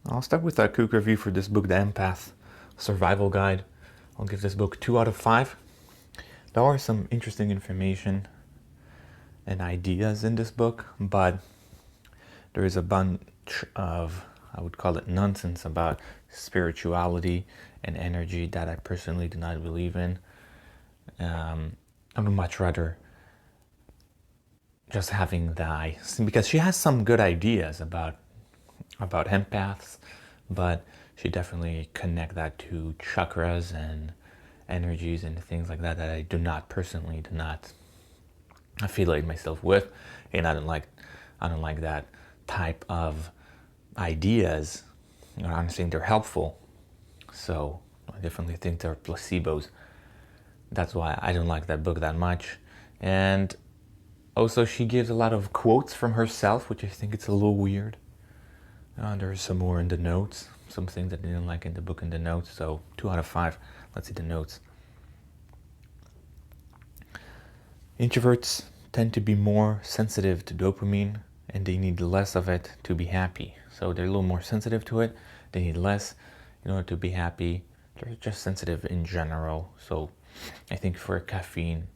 I'll start with a quick review for this book, The Empath Survival Guide. I'll give this book 2 out of 5. There are some interesting information and ideas in this book, but there is a bunch of, I would call it nonsense about spirituality and energy that I personally do not believe in. I would much rather just having because she has some good ideas about empaths, but she definitely connect that to chakras and energies and things like that I do not affiliate myself with, and I don't like that type of ideas. I'm not saying they're helpful, so I definitely think they're placebos. That's why I don't like that book that much. And also, she gives a lot of quotes from herself, which I think it's a little weird. There's some more in the notes, some things that I didn't like in the book in the notes, so 2 out of 5. Let's see the notes. Introverts tend to be more sensitive to dopamine, and they need less of it to be happy. So they're a little more sensitive to it. They need less in order to be happy. They're just sensitive in general. So I think for caffeine,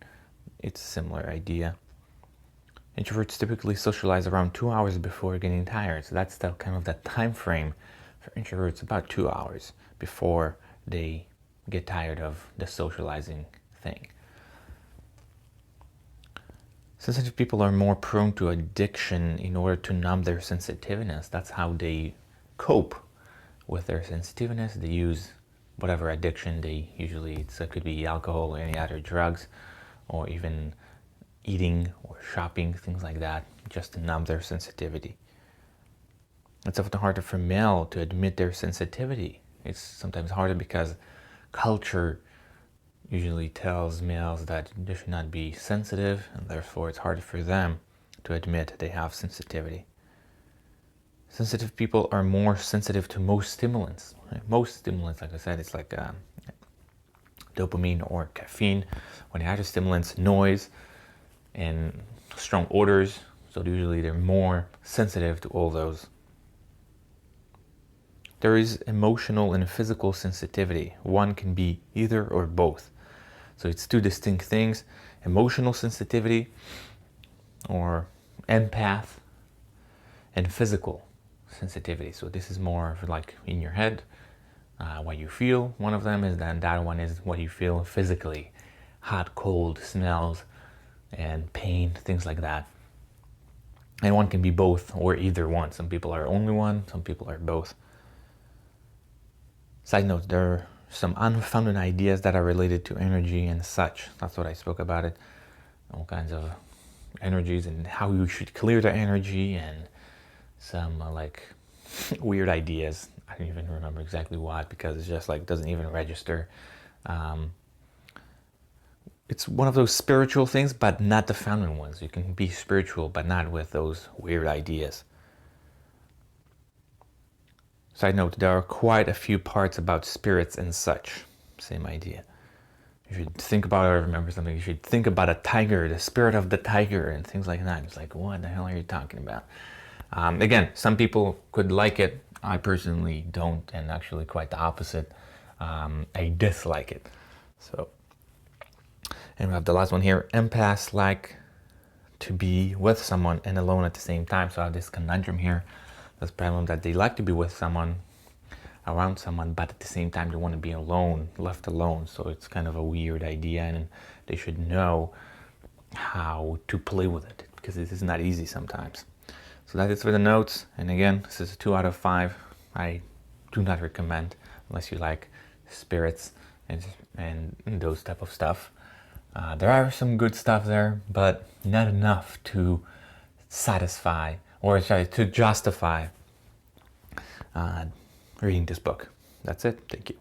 it's a similar idea. Introverts typically socialize around 2 hours before getting tired. So that's the kind of that time frame for introverts, about 2 hours before they get tired of the socializing thing. Sensitive people are more prone to addiction in order to numb their sensitiveness. That's how they cope with their sensitiveness. They use whatever addiction it could be alcohol or any other drugs, or even eating or shopping, things like that, just to numb their sensitivity. It's often harder for male to admit their sensitivity. It's sometimes harder because culture usually tells males that they should not be sensitive, and therefore it's harder for them to admit they have sensitivity. Sensitive people are more sensitive to most stimulants. Most stimulants, like I said, it's like dopamine or caffeine. When other stimulants, noise and strong odors, so usually they're more sensitive to all those. There is emotional and physical sensitivity. One can be either or both. So it's two distinct things: emotional sensitivity, or empath, and physical sensitivity. So this is more like in your head, what you feel. One of them is that one is what you feel physically: hot, cold, smells, and pain, things like that. And one can be both or either one. Some people are only one, some people are both. Side note, there are some unfounded ideas that are related to energy and such. That's what I spoke about it. All kinds of energies and how you should clear the energy, and some weird ideas. I don't even remember exactly what, because it's just doesn't even register. It's one of those spiritual things, but not the founding ones. You can be spiritual, but not with those weird ideas. Side note, there are quite a few parts about spirits and such. Same idea. You should think about, or remember something, you should think about a tiger, the spirit of the tiger, and things like that. It's like, what the hell are you talking about? Again, some people could like it. I personally don't, and actually quite the opposite. I dislike it. So, and we have the last one here. Empaths like to be with someone and alone at the same time. So I have this conundrum here. This problem that they like to be with someone, around someone, but at the same time they want to be alone, left alone. So it's kind of a weird idea, and they should know how to play with it, because it is not easy sometimes. So that is for the notes. And again, this is a 2 out of 5. I do not recommend unless you like spirits and those type of stuff. There are some good stuff there, but not enough to satisfy, or to justify reading this book. That's it. Thank you.